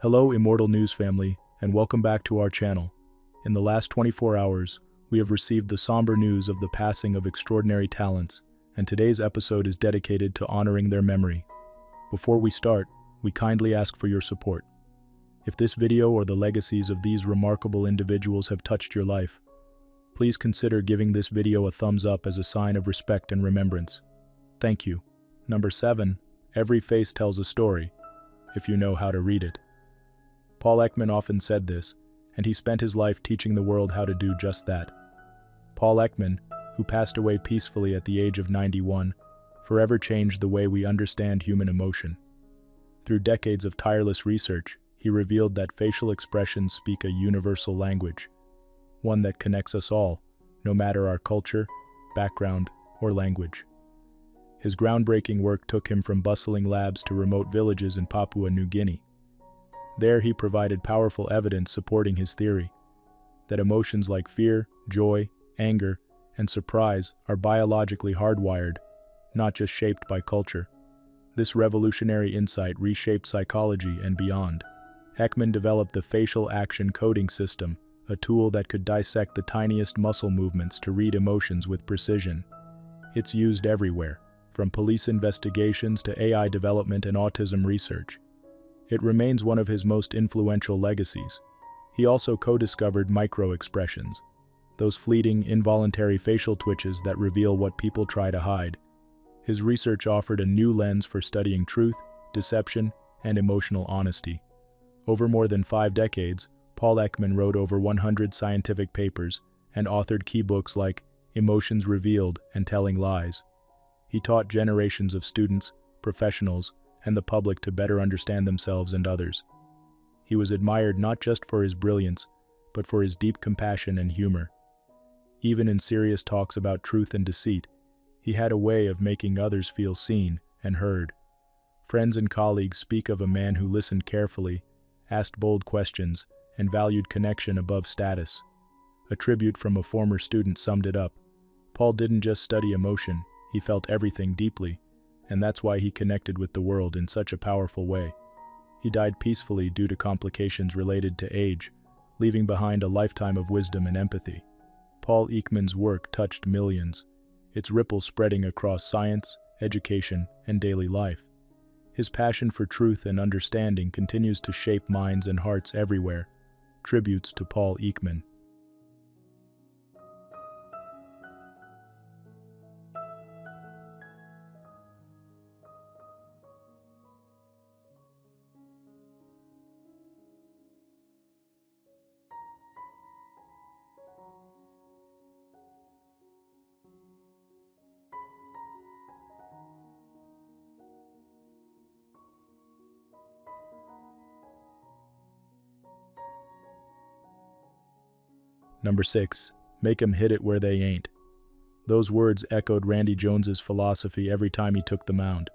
Hello, Immortal News family, and welcome back to our channel. In the last 24 hours, we have received the somber news of the passing of extraordinary talents, and today's episode is dedicated to honoring their memory. Before we start, we kindly ask for your support. If this video or the legacies of these remarkable individuals have touched your life, please consider giving this video a thumbs up as a sign of respect and remembrance. Thank you. Number 7. Every face tells a story, if you know how to read it. Paul Ekman often said this, and he spent his life teaching the world how to do just that. Paul Ekman, who passed away peacefully at the age of 91, forever changed the way we understand human emotion. Through decades of tireless research, he revealed that facial expressions speak a universal language, one that connects us all, no matter our culture, background, or language. His groundbreaking work took him from bustling labs to remote villages in Papua New Guinea. There he provided powerful evidence supporting his theory that emotions like fear, joy, anger, and surprise are biologically hardwired, not just shaped by culture. This revolutionary insight reshaped psychology and beyond. Ekman developed the facial action coding system, a tool that could dissect the tiniest muscle movements to read emotions with precision. It's used everywhere, from police investigations to AI development and autism research. It remains one of his most influential legacies. He also co-discovered micro-expressions, those fleeting, involuntary facial twitches that reveal what people try to hide. His research offered a new lens for studying truth, deception, and emotional honesty. Over more than 5 decades, Paul Ekman wrote over 100 scientific papers and authored key books like Emotions Revealed and Telling Lies. He taught generations of students, professionals, and the public to better understand themselves and others. He was admired not just for his brilliance, but for his deep compassion and humor. Even in serious talks about truth and deceit, he had a way of making others feel seen and heard. Friends and colleagues speak of a man who listened carefully, asked bold questions, and valued connection above status. A tribute from a former student summed it up. Paul didn't just study emotion, he felt everything deeply, and that's why he connected with the world in such a powerful way. He died peacefully due to complications related to age, leaving behind a lifetime of wisdom and empathy. Paul Ekman's work touched millions, its ripple spreading across science, education, and daily life. His passion for truth and understanding continues to shape minds and hearts everywhere. Tributes to Paul Ekman. Number 6. Make 'em hit it where they ain't. Those words echoed Randy Jones's philosophy every time he took the mound.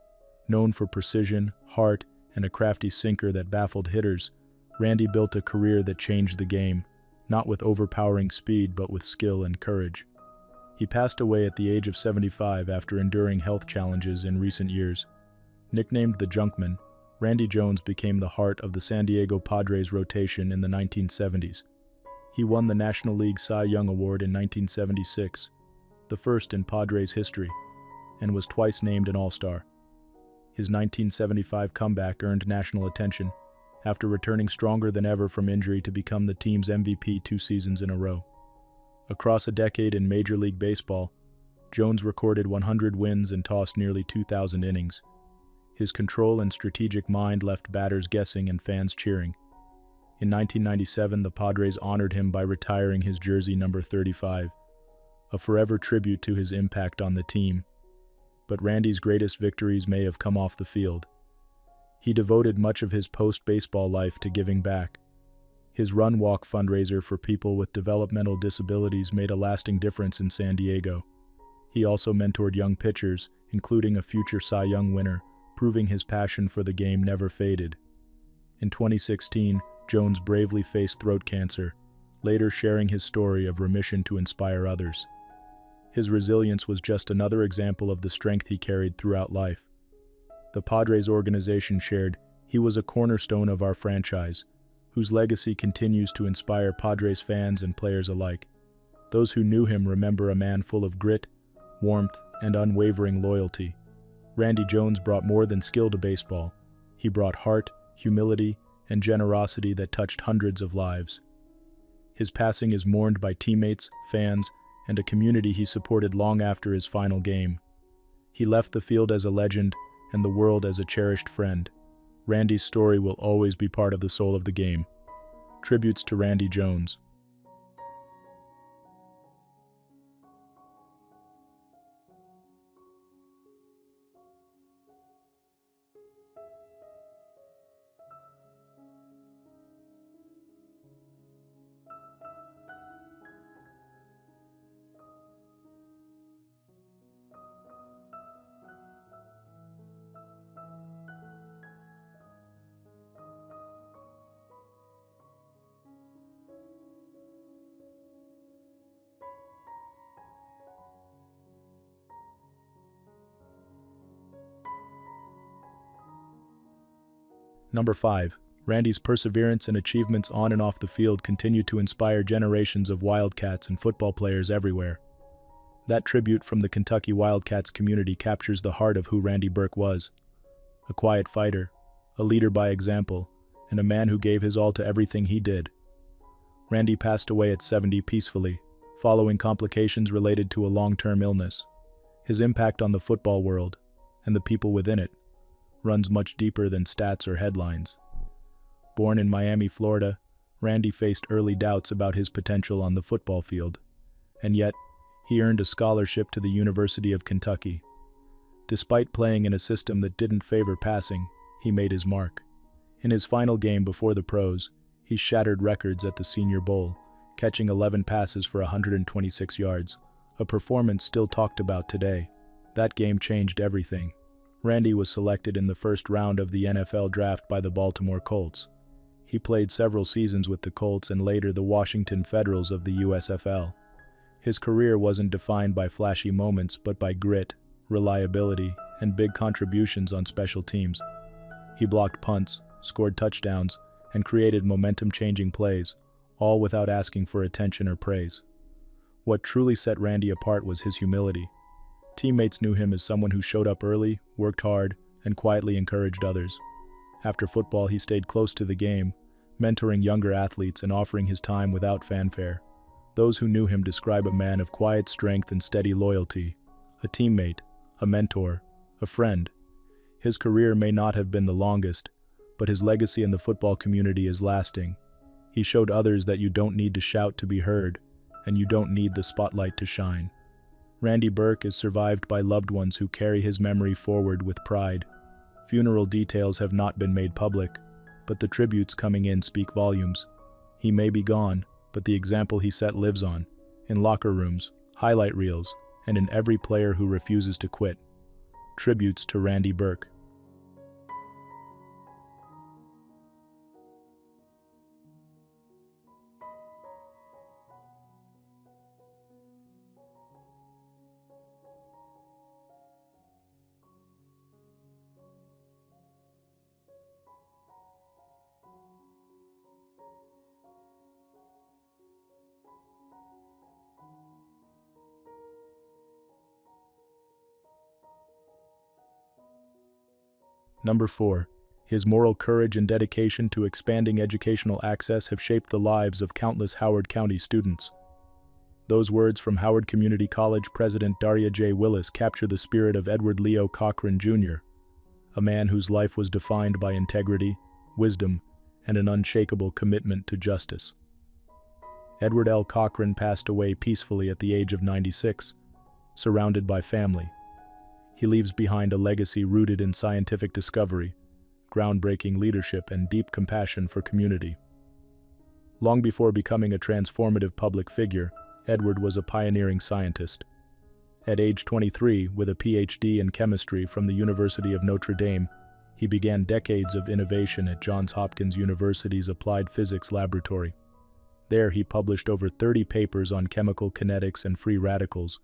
Known for precision, heart, and a crafty sinker that baffled hitters, Randy built a career that changed the game, not with overpowering speed but with skill and courage. He passed away at the age of 75 after enduring health challenges in recent years. Nicknamed the Junkman, Randy Jones became the heart of the San Diego Padres rotation in the 1970s. He won the National League Cy Young Award in 1976, the first in Padres history, and was twice named an All-Star. His 1975 comeback earned national attention, after returning stronger than ever from injury to become the team's MVP 2 seasons in a row. Across a decade in Major League Baseball, Jones recorded 100 wins and tossed nearly 2,000 innings. His control and strategic mind left batters guessing and fans cheering. In 1997, the Padres honored him by retiring his jersey number 35, a forever tribute to his impact on the team. But Randy's greatest victories may have come off the field. He devoted much of his post-baseball life to giving back. His Run Walk fundraiser for people with developmental disabilities made a lasting difference in San Diego. He also mentored young pitchers, including a future Cy Young winner, proving his passion for the game never faded. In 2016, Jones bravely faced throat cancer, later sharing his story of remission to inspire others. His resilience was just another example of the strength he carried throughout life. The Padres organization shared, He was a cornerstone of our franchise, whose legacy continues to inspire Padres fans and players alike. Those who knew him remember a man full of grit, warmth, and unwavering loyalty. Randy Jones brought more than skill to baseball. He brought heart, humility, and generosity that touched hundreds of lives. His passing is mourned by teammates, fans, and a community he supported long after his final game. He left the field as a legend and the world as a cherished friend. Randy's story will always be part of the soul of the game. Tributes to Randy Jones. Number 5. Randy's perseverance and achievements on and off the field continue to inspire generations of Wildcats and football players everywhere. That tribute from the Kentucky Wildcats community captures the heart of who Randy Burke was. A quiet fighter, a leader by example, and a man who gave his all to everything he did. Randy passed away at 70 peacefully, following complications related to a long-term illness. His impact on the football world, and the people within it, runs much deeper than stats or headlines. Born in Miami, Florida, Randy faced early doubts about his potential on the football field, and yet, he earned a scholarship to the University of Kentucky. Despite playing in a system that didn't favor passing, he made his mark. In his final game before the pros, he shattered records at the Senior Bowl, catching 11 passes for 126 yards, a performance still talked about today. That game changed everything. Randy was selected in the first round of the NFL draft by the Baltimore Colts. He played several seasons with the Colts and later the Washington Federals of the USFL. His career wasn't defined by flashy moments but by grit, reliability, and big contributions on special teams. He blocked punts, scored touchdowns, and created momentum-changing plays, all without asking for attention or praise. What truly set Randy apart was his humility. Teammates knew him as someone who showed up early, worked hard, and quietly encouraged others. After football, he stayed close to the game, mentoring younger athletes and offering his time without fanfare. Those who knew him describe a man of quiet strength and steady loyalty, a teammate, a mentor, a friend. His career may not have been the longest, but his legacy in the football community is lasting. He showed others that you don't need to shout to be heard, and you don't need the spotlight to shine. Randy Burke is survived by loved ones who carry his memory forward with pride. Funeral details have not been made public, but the tributes coming in speak volumes. He may be gone, but the example he set lives on, in locker rooms, highlight reels, and in every player who refuses to quit. Tributes to Randy Burke. Number 4. His moral courage and dedication to expanding educational access have shaped the lives of countless Howard County students. Those words from Howard Community College President Daria J. Willis capture the spirit of Edward Leo Cochran, Jr., a man whose life was defined by integrity, wisdom, and an unshakable commitment to justice. Edward L. Cochran passed away peacefully at the age of 96, surrounded by family. He leaves behind a legacy rooted in scientific discovery, groundbreaking leadership, and deep compassion for community. Long before becoming a transformative public figure, Edward was a pioneering scientist. At age 23, with a PhD in chemistry from the University of Notre Dame, he began decades of innovation at Johns Hopkins University's Applied Physics Laboratory. There he published over 30 papers on chemical kinetics and free radicals,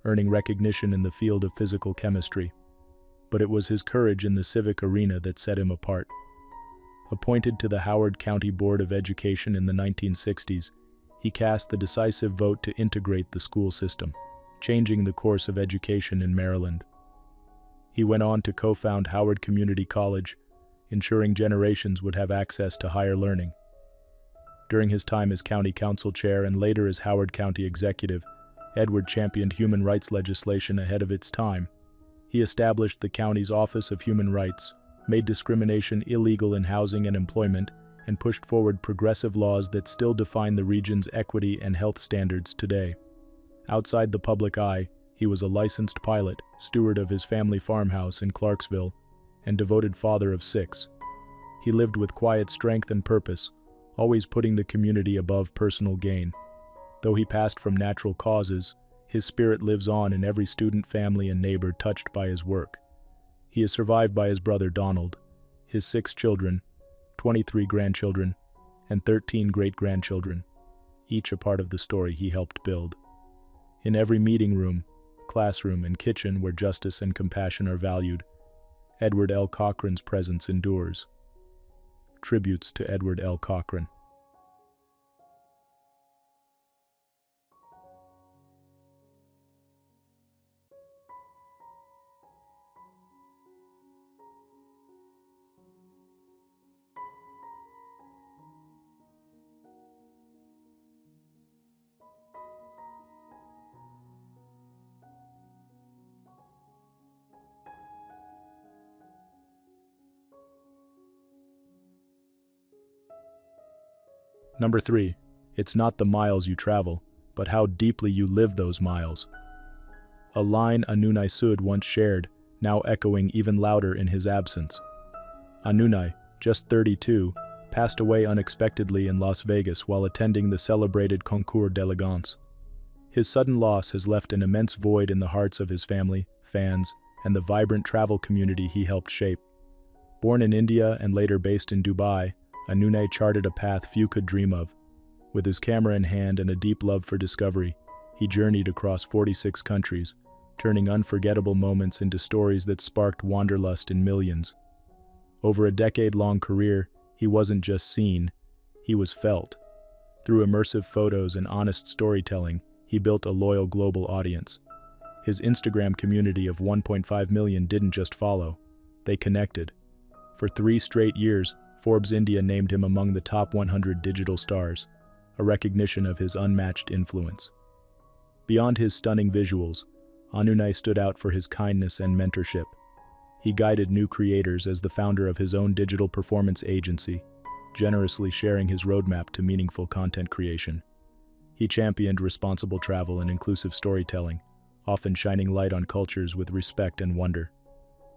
earning recognition in the field of physical chemistry. But it was his courage in the civic arena that set him apart. Appointed to the Howard County Board of Education in the 1960s, he cast the decisive vote to integrate the school system, changing the course of education in Maryland. He went on to co-found Howard Community College, ensuring generations would have access to higher learning. During his time as county council chair and later as Howard County executive, Edward championed human rights legislation ahead of its time. He established the county's Office of Human Rights, made discrimination illegal in housing and employment, and pushed forward progressive laws that still define the region's equity and health standards today. Outside the public eye, he was a licensed pilot, steward of his family farmhouse in Clarksville, and devoted father of 6. He lived with quiet strength and purpose, always putting the community above personal gain. Though he passed from natural causes, his spirit lives on in every student, family, and neighbor touched by his work. He is survived by his brother Donald, his 6 children, 23 grandchildren, and 13 great-grandchildren, each a part of the story he helped build. In every meeting room, classroom, and kitchen where justice and compassion are valued, Edward L. Cochran's presence endures. Tributes to Edward L. Cochran. Number 3. It's not the miles you travel, but how deeply you live those miles. A line Anunay Sud once shared, now echoing even louder in his absence. Anunay, just 32, passed away unexpectedly in Las Vegas while attending the celebrated Concours d'Elegance. His sudden loss has left an immense void in the hearts of his family, fans, and the vibrant travel community he helped shape. Born in India and later based in Dubai, Anunay charted a path few could dream of. With his camera in hand and a deep love for discovery, he journeyed across 46 countries, turning unforgettable moments into stories that sparked wanderlust in millions. Over a decade-long career, he wasn't just seen, he was felt. Through immersive photos and honest storytelling, he built a loyal global audience. His Instagram community of 1.5 million didn't just follow, they connected. For 3 straight years, Forbes India named him among the top 100 digital stars, a recognition of his unmatched influence. Beyond his stunning visuals, Anunay stood out for his kindness and mentorship. He guided new creators as the founder of his own digital performance agency, generously sharing his roadmap to meaningful content creation. He championed responsible travel and inclusive storytelling, often shining light on cultures with respect and wonder.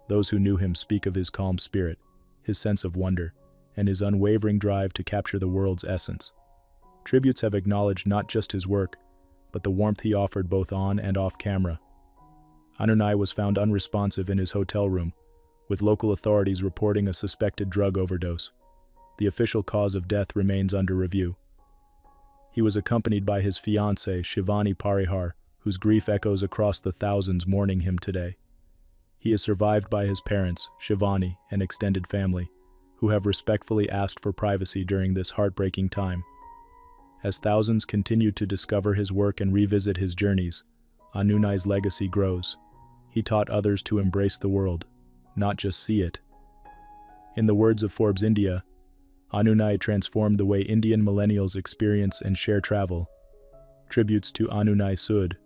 Those who knew him speak of his calm spirit, his sense of wonder, and his unwavering drive to capture the world's essence. Tributes have acknowledged not just his work, but the warmth he offered both on and off camera. Anunay was found unresponsive in his hotel room, with local authorities reporting a suspected drug overdose. The official cause of death remains under review. He was accompanied by his fiancée, Shivani Parihar, whose grief echoes across the thousands mourning him today. He is survived by his parents, Shivani, and extended family, who have respectfully asked for privacy during this heartbreaking time. As thousands continue to discover his work and revisit his journeys, Anunay's legacy grows. He taught others to embrace the world, not just see it. In the words of Forbes India, Anunay transformed the way Indian millennials experience and share travel. Tributes to Anunay Sud.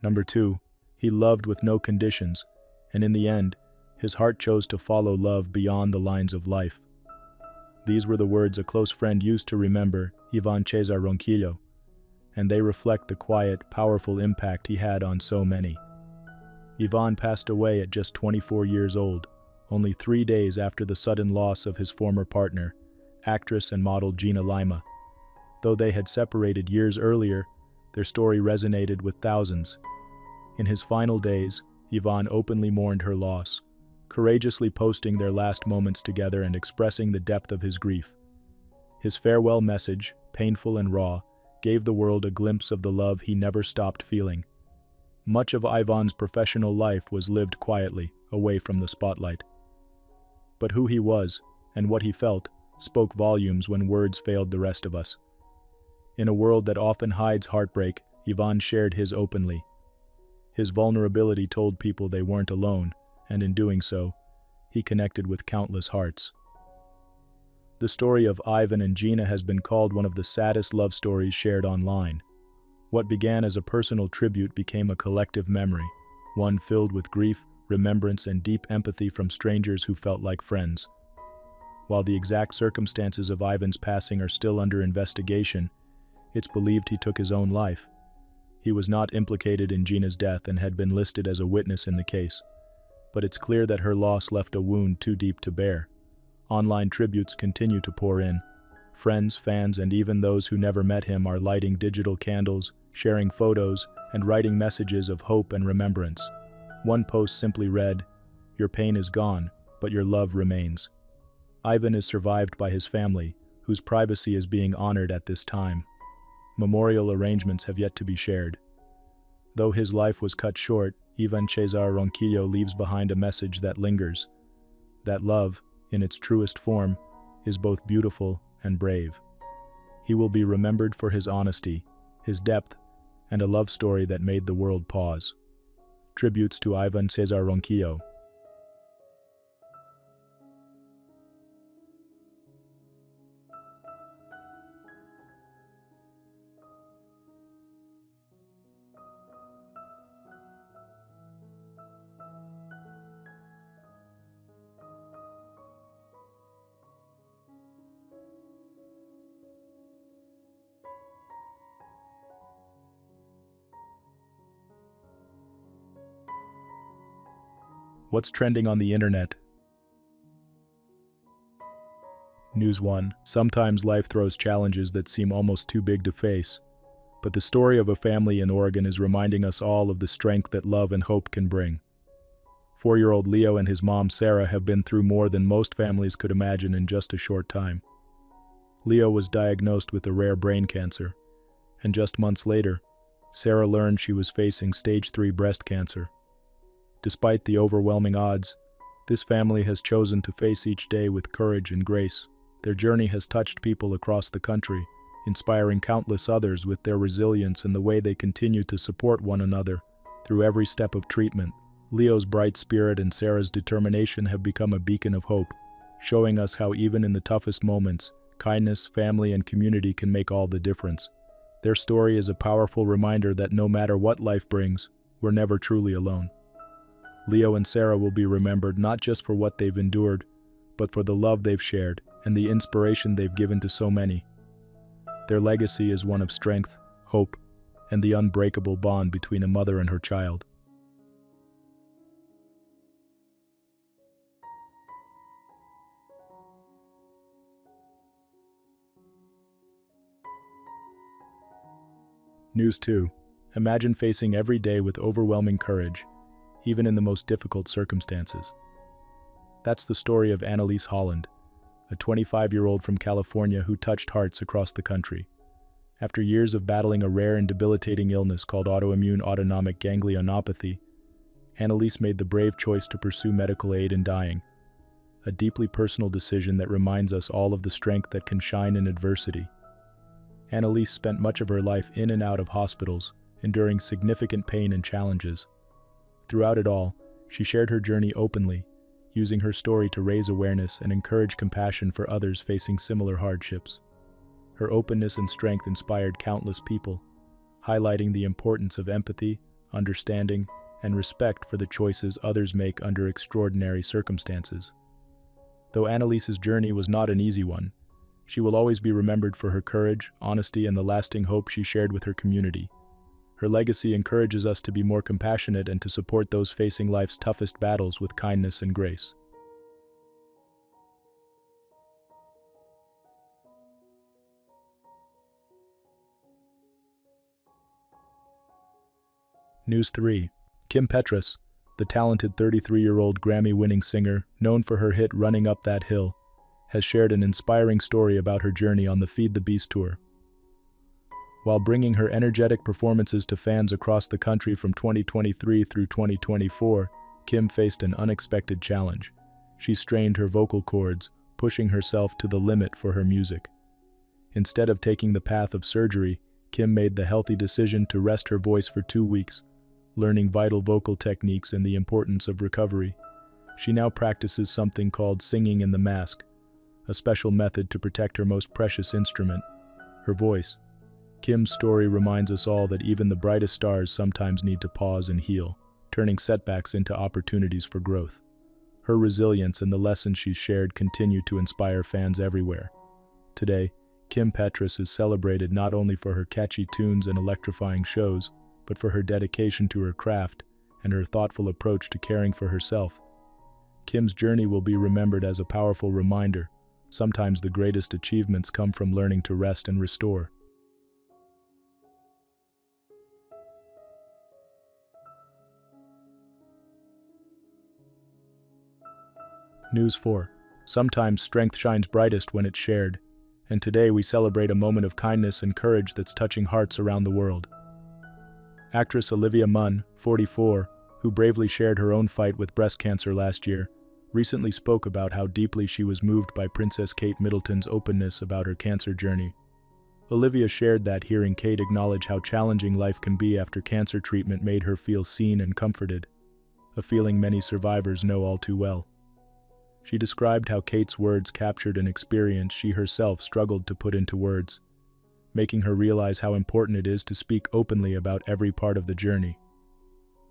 Number 2, he loved with no conditions, and in the end, his heart chose to follow love beyond the lines of life. These were the words a close friend used to remember, Ivan Cesar Ronquillo. and they reflect the quiet, powerful impact he had on so many. Ivan passed away at just 24 years old, only 3 days after the sudden loss of his former partner, actress and model Gina Lima. Though they had separated years earlier, their story resonated with thousands. In his final days, Ivan openly mourned her loss, courageously posting their last moments together and expressing the depth of his grief. His farewell message, painful and raw, gave the world a glimpse of the love he never stopped feeling. Much of Ivan's professional life was lived quietly, away from the spotlight. But who he was, and what he felt, spoke volumes when words failed the rest of us. In a world that often hides heartbreak, Ivan shared his openly. His vulnerability told people they weren't alone, and in doing so, he connected with countless hearts. The story of Ivan and Gina has been called one of the saddest love stories shared online. What began as a personal tribute became a collective memory, one filled with grief, remembrance, and deep empathy from strangers who felt like friends. While the exact circumstances of Ivan's passing are still under investigation, it's believed he took his own life. He was not implicated in Gina's death and had been listed as a witness in the case. But it's clear that her loss left a wound too deep to bear. Online tributes continue to pour in. Friends, fans, and even those who never met him are lighting digital candles, sharing photos, and writing messages of hope and remembrance. One post simply read, "Your pain is gone, but your love remains." Ivan is survived by his family, whose privacy is being honored at this time. Memorial arrangements have yet to be shared. Though his life was cut short, Ivan Cesar Ronquillo leaves behind a message that lingers. That love, in its truest form, is both beautiful and brave. He will be remembered for his honesty, his depth, and a love story that made the world pause. Tributes to Ivan Cesar Ronquillo. What's trending on the internet? News 1. Sometimes life throws challenges that seem almost too big to face. But the story of a family in Oregon is reminding us all of the strength that love and hope can bring. 4-year-old Leo and his mom Sarah have been through more than most families could imagine in just a short time. Leo was diagnosed with a rare brain cancer, and just months later, Sarah learned she was facing stage 3 breast cancer. Despite the overwhelming odds, this family has chosen to face each day with courage and grace. Their journey has touched people across the country, inspiring countless others with their resilience and the way they continue to support one another through every step of treatment. Leo's bright spirit and Sarah's determination have become a beacon of hope, showing us how even in the toughest moments, kindness, family, and community can make all the difference. Their story is a powerful reminder that no matter what life brings, we're never truly alone. Leo and Sarah will be remembered not just for what they've endured, but for the love they've shared and the inspiration they've given to so many. Their legacy is one of strength, hope, and the unbreakable bond between a mother and her child. News 2. Imagine facing every day with overwhelming courage, even in the most difficult circumstances. That's the story of Annalise Holland, a 25-year-old from California who touched hearts across the country. After years of battling a rare and debilitating illness called autoimmune autonomic ganglionopathy, Annalise made the brave choice to pursue medical aid in dying, a deeply personal decision that reminds us all of the strength that can shine in adversity. Annalise spent much of her life in and out of hospitals, enduring significant pain and challenges. Throughout it all, she shared her journey openly, using her story to raise awareness and encourage compassion for others facing similar hardships. Her openness and strength inspired countless people, highlighting the importance of empathy, understanding, and respect for the choices others make under extraordinary circumstances. Though Annalise's journey was not an easy one, She will always be remembered for her courage, honesty, and the lasting hope she shared with her community. Her legacy encourages us to be more compassionate and to support those facing life's toughest battles with kindness and grace. News 3. Kim Petras, the talented 33-year-old Grammy-winning singer, known for her hit Running Up That Hill, has shared an inspiring story about her journey on the Feed the Beast tour. While bringing her energetic performances to fans across the country from 2023 through 2024, Kim faced an unexpected challenge. She strained her vocal cords, pushing herself to the limit for her music. Instead of taking the path of surgery, Kim made the healthy decision to rest her voice for 2 weeks, learning vital vocal techniques and the importance of recovery. She now practices something called singing in the mask, a special method to protect her most precious instrument, her voice. Kim's story reminds us all that even the brightest stars sometimes need to pause and heal, turning setbacks into opportunities for growth. Her resilience and the lessons she's shared continue to inspire fans everywhere. Today, Kim Petras is celebrated not only for her catchy tunes and electrifying shows, but for her dedication to her craft and her thoughtful approach to caring for herself. Kim's journey will be remembered as a powerful reminder. Sometimes the greatest achievements come from learning to rest and restore. News 4. Sometimes strength shines brightest when it's shared, and today we celebrate a moment of kindness and courage that's touching hearts around the world. Actress Olivia Munn, 44, who bravely shared her own fight with breast cancer last year, recently spoke about how deeply she was moved by Princess Kate Middleton's openness about her cancer journey. Olivia shared that hearing Kate acknowledge how challenging life can be after cancer treatment made her feel seen and comforted, a feeling many survivors know all too well. She described how Kate's words captured an experience she herself struggled to put into words, making her realize how important it is to speak openly about every part of the journey.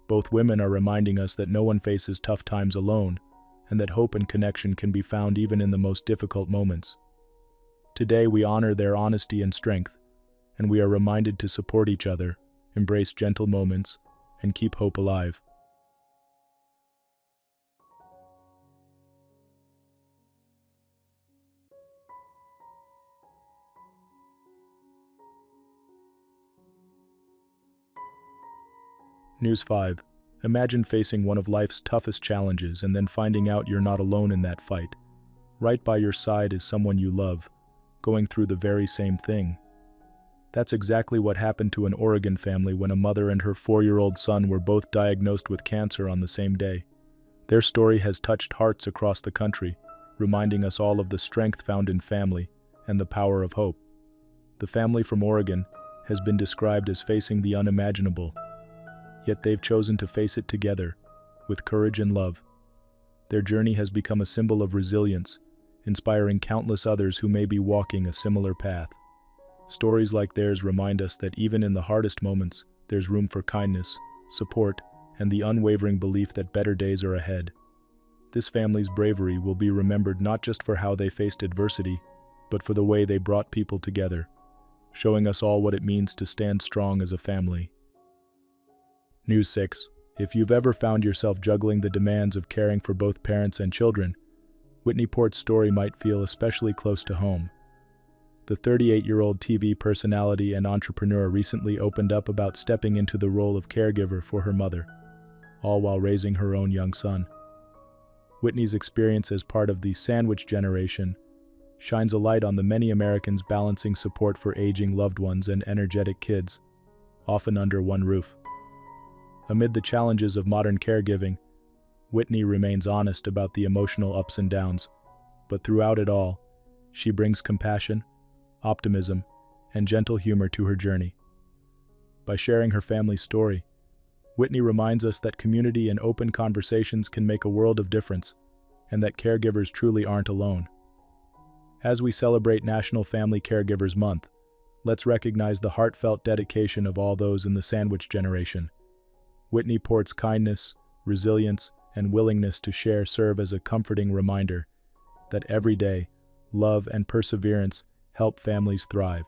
Both women are reminding us that no one faces tough times alone, and that hope and connection can be found even in the most difficult moments. Today we honor their honesty and strength, and we are reminded to support each other, embrace gentle moments, and keep hope alive. News 5. Imagine facing one of life's toughest challenges and then finding out you're not alone in that fight. Right by your side is someone you love, going through the very same thing. That's exactly what happened to an Oregon family when a mother and her 4-year-old son were both diagnosed with cancer on the same day. Their story has touched hearts across the country, reminding us all of the strength found in family and the power of hope. The family from Oregon has been described as facing the unimaginable, yet they've chosen to face it together, with courage and love. Their journey has become a symbol of resilience, inspiring countless others who may be walking a similar path. Stories like theirs remind us that even in the hardest moments, there's room for kindness, support, and the unwavering belief that better days are ahead. This family's bravery will be remembered not just for how they faced adversity, but for the way they brought people together, showing us all what it means to stand strong as a family. News 6. If you've ever found yourself juggling the demands of caring for both parents and children, Whitney Port's story might feel especially close to home. The 38-year-old TV personality and entrepreneur recently opened up about stepping into the role of caregiver for her mother, all while raising her own young son. Whitney's experience as part of the sandwich generation shines a light on the many Americans balancing support for aging loved ones and energetic kids, often under one roof. Amid the challenges of modern caregiving, Whitney remains honest about the emotional ups and downs, but throughout it all, she brings compassion, optimism, and gentle humor to her journey. By sharing her family's story, Whitney reminds us that community and open conversations can make a world of difference, and that caregivers truly aren't alone. As we celebrate National Family Caregivers Month, let's recognize the heartfelt dedication of all those in the sandwich generation. Whitney Port's kindness, resilience, and willingness to share serve as a comforting reminder that every day, love, and perseverance help families thrive.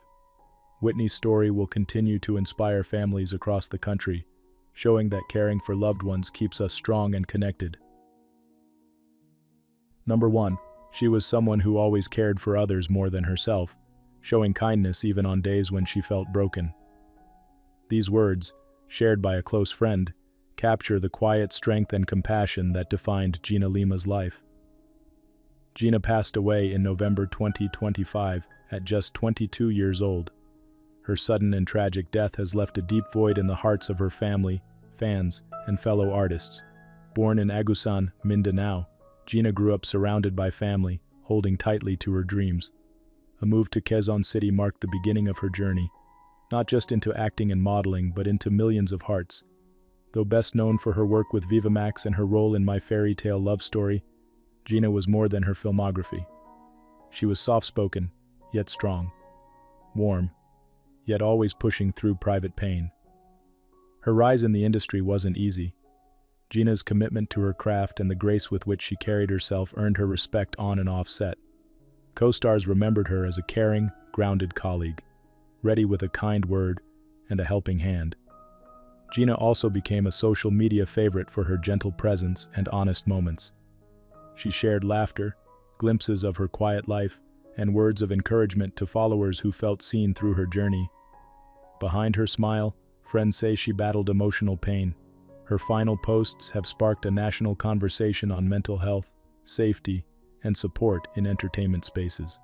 Whitney's story will continue to inspire families across the country, showing that caring for loved ones keeps us strong and connected. Number 1. She was someone who always cared for others more than herself, showing kindness even on days when she felt broken. These words, shared by a close friend, capture the quiet strength and compassion that defined Gina Lima's life. Gina passed away in November 2025 at just 22 years old. Her sudden and tragic death has left a deep void in the hearts of her family, fans, and fellow artists. Born in Agusan, Mindanao, Gina grew up surrounded by family, holding tightly to her dreams. A move to Quezon City marked the beginning of her journey, not just into acting and modeling, but into millions of hearts. Though best known for her work with Viva Max and her role in My Fairy Tale Love Story, Gina was more than her filmography. She was soft-spoken, yet strong, warm, yet always pushing through private pain. Her rise in the industry wasn't easy. Gina's commitment to her craft and the grace with which she carried herself earned her respect on and off set. Co-stars remembered her as a caring, grounded colleague, ready with a kind word and a helping hand. Gina also became a social media favorite for her gentle presence and honest moments. She shared laughter, glimpses of her quiet life, and words of encouragement to followers who felt seen through her journey. Behind her smile, friends say she battled emotional pain. Her final posts have sparked a national conversation on mental health, safety, and support in entertainment spaces.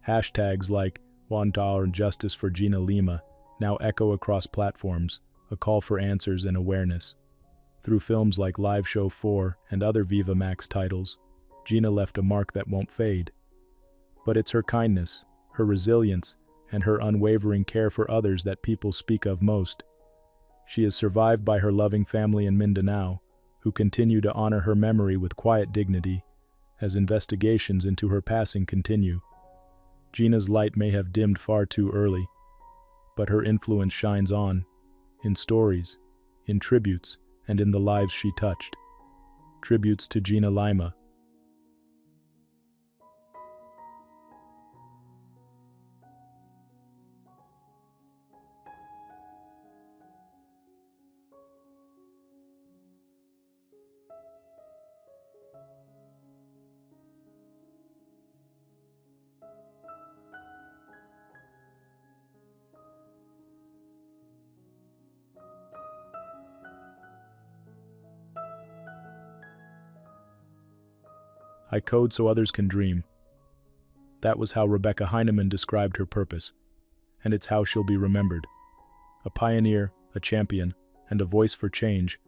Hashtags like #1 Justice for Gina Lima now echo across platforms, a call for answers and awareness. Through films like Live Show 4 and other Viva Max titles, Gina left a mark that won't fade. But it's her kindness, her resilience, and her unwavering care for others that people speak of most. She is survived by her loving family in Mindanao, who continue to honor her memory with quiet dignity as investigations into her passing continue. Gina's light may have dimmed far too early, but her influence shines on, in stories, in tributes, and in the lives she touched. Tributes to Gina Lima. I code so others can dream. That was how Rebecca Heinemann described her purpose, and it's how she'll be remembered. A pioneer, a champion, and a voice for change,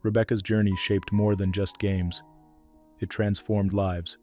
Rebecca's journey shaped more than just games. It transformed lives.